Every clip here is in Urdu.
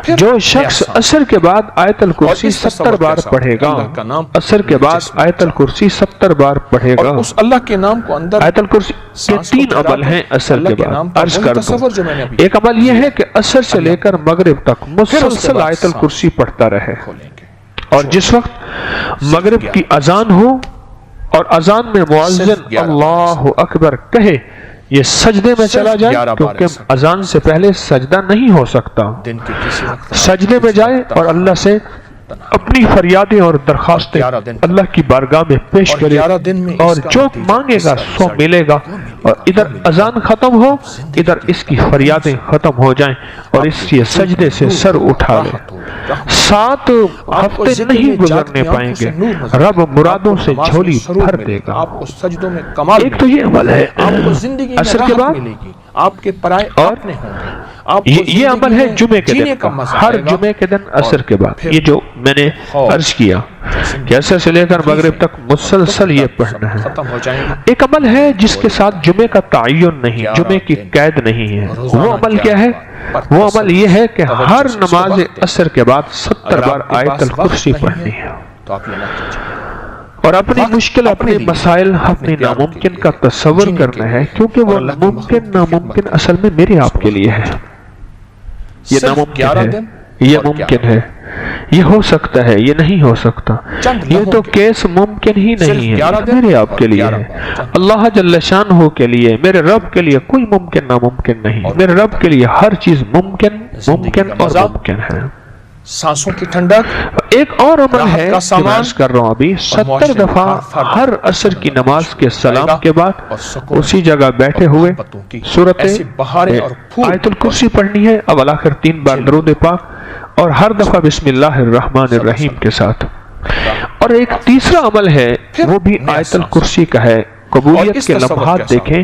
جو شخص عصر کے بعد آیت الکرسی 70 بار پڑھے گا، عصر کے بعد آیت الکرسی 70 بار پڑھے گا، اس اللہ کے نام کو اندر آیت الکرسی کے 3 عمل ہیں عصر کے بعد عرض کر دوں۔ ایک عمل یہ ہے کہ عصر سے لے کر مغرب تک مسلسل آیت الکرسی پڑھتا رہے، اور جس وقت مغرب کی اذان ہو اور اذان میں مؤذن اللہ اکبر کہے، یہ سجدے میں چلا جائے، کیونکہ اذان سے پہلے سجدہ نہیں ہو سکتا، سجدے میں جائے اور اللہ سے اپنی فریادیں اور درخواستیں اللہ کی بارگاہ میں پیش کرے، اور جو مانگے گا سو ملے گا، اور ادھر اذان ختم ہو، ادھر اس کی فریادیں ختم ہو جائیں، اور اس کے سجدے سے سر اٹھا لے۔ 7 ہفتے نہیں گزرنے پائیں گے، رب مرادوں سے جھولی بھر دے گا۔ ایک تو یہ عمل ہے عصر کے بعد، آپ کے پرائے اپنے ہوں گے، یہ عمل ہے جمعے کے دن، ہر جمعے کے دن عصر کے بعد۔ یہ جو میں نے عرض کیا کہ عصر سے لے کر مغرب تک مسلسل یہ پڑھنا ہے۔ ایک عمل ہے جس کے ساتھ جمعے کا تعین نہیں، جمعے کی قید نہیں ہے۔ وہ عمل کیا ہے؟ وہ عمل یہ ہے کہ ہر نماز عصر کے بعد 70 بار آیت الکرسی پڑھنی ہے، اور اپنی مشکل، اپنے مسائل، اپنے ناممکن کا تصور کرنا ہے، کیونکہ وہ ممکن ناممکن اصل میں میرے آپ کے لیے ہے۔ یہ ناممکن ہے، یہ ممکن ہے، یہ ہو سکتا ہے، یہ نہیں ہو سکتا، یہ تو کیس ممکن ہی نہیں ہے، میرے آپ کے لیے ہے۔ اللہ جل شانہ کے لیے، میرے رب کے لیے کوئی ممکن ناممکن نہیں، میرے رب کے لیے ہر چیز ممکن اور ممکن ہے۔ سانسوں کی ٹھنڈک ایک اور عمل ہے جو میں عرض کر رہا ہوں ابھی، 70 دفعہ ہر عصر کی نماز کے سلام کے بعد اسی جگہ بیٹھے ہوئے سورت آیت الکرسی پڑھنی ہے، اب آخر 3 بار درود پاک، اور ہر دفعہ بسم اللہ الرحمن الرحیم کے ساتھ۔ اور ایک تیسرا عمل ہے، وہ بھی آیت الکرسی کا ہے۔ قبولیت کے لمحات دیکھیں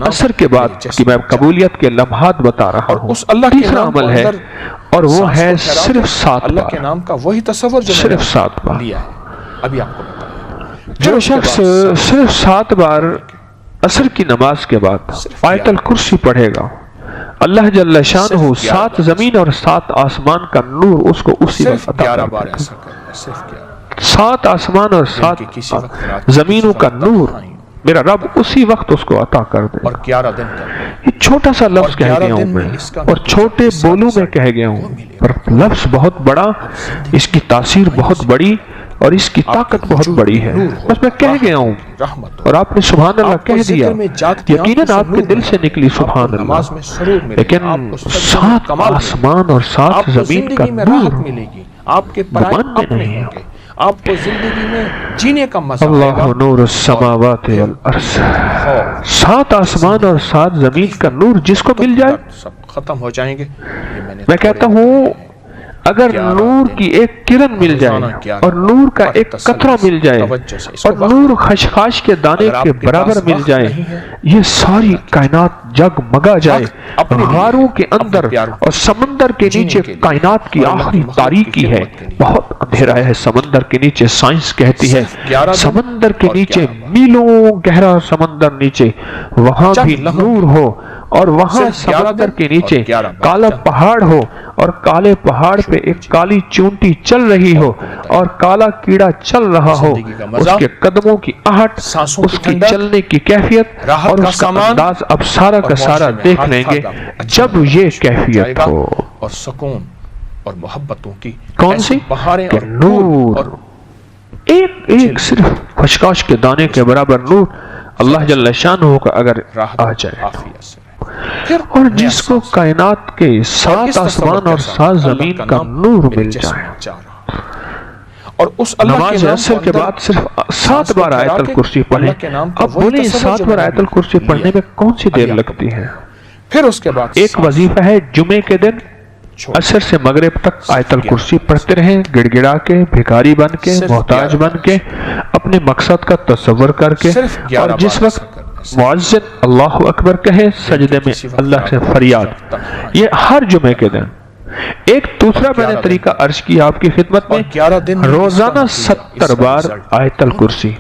عصر کے بعد، کہ میں قبولیت کے لمحات بتا رہا ہوں۔ تیسرا عمل ہے، اور وہ ہے صرف 7 بار، صرف 7 بار۔ جو شخص صرف 7 بار عصر کی نماز کے بعد آیت الکرسی پڑھے گا، اللہ جل شانہ 7 زمین اور 7 آسمان کا نور اس کو اسی وقت عطا کرے گا۔ 7 آسمان اور 7 زمینوں کا نور میرا رب اسی وقت اس کو عطا کر دے۔ یہ چھوٹا سا لفظ کہہ گیا ہوں میں، اور چھوٹے بولوں میں کہہ گیا ہوں، پر لفظ بہت بڑا، اس کی تاثیر بہت بڑی، اور اس کی طاقت بہت بڑی ہے۔ بس میں کہہ گیا ہوں، اور آپ نے سبحان اللہ کہہ دیا، یقیناً آپ کے دل سے نکلی سبحان اللہ، لیکن 7 آسمان اور 7 زمین کا نور گمان میں نہیں ہے۔ آپ کو زندگی میں جینے کا مزہ اللہ نور السماوات والارض، 7 آسمان اور 7 زمین کا نور جس کو مل جائے سب ختم ہو جائیں گے۔ میں کہتا ہوں اگر نور کی ایک کرن مل جائے اور نور کا ایک قطرہ مل جائے اور نور خشخاش کے دانے کے برابر مل جائے، یہ ساری کائنات جگمگا جائے۔ غاروں کے اندر اور سمندر کے نیچے کائنات کی آخری تاریکی ہے، بہت اندھیرا ہے سمندر کے نیچے، سائنس کہتی ہے سمندر کے نیچے میلوں گہرا سمندر نیچے، وہاں بھی نور ہو، اور وہاں سمندر کے نیچے کالا پہاڑ ہو، اور کالے پہاڑ پہ ایک کالی چونٹی چل رہی ہو، اور کالا کیڑا چل رہا ہو، اس کے قدموں کی آہٹ، اس کی چلنے کی کیفیت اور اس کا انداز اب سارا کا سارا دیکھ لیں گے جب یہ کیفیت ہو۔ اور سکون اور محبتوں کی کون سی؟ کہ نور، ایک صرف خشخاش کے دانے کے برابر نور اللہ جل شانہ کا اگر آ جائے، اور جس کو کائنات کے 7 آسمان اور 7 زمین کا نور مل جائے، اور اس نماز عصر کے بعد صرف 7 بار آیت الکرسی پڑھیں۔ اب بولیں 7 بار آیت الکرسی پڑھنے میں کون سی دیر لگتی ہے؟ پھر اس کے بعد ایک وظیفہ ہے، جمعے کے دن عصر سے مغرب تک آیت الکرسی پڑھتے رہیں، گڑ گڑا کے، بھکاری بن کے، محتاج بن کے، اپنے مقصد کا تصور کر کے، اور جس وقت مؤذن اللہ اکبر کہے سجدے میں اللہ سے فریاد، یہ ہر جمعے کے دن۔ ایک دوسرا میں نے طریقہ عرض کیا آپ کی خدمت میں، روزانہ 70 بار آیت الکرسی۔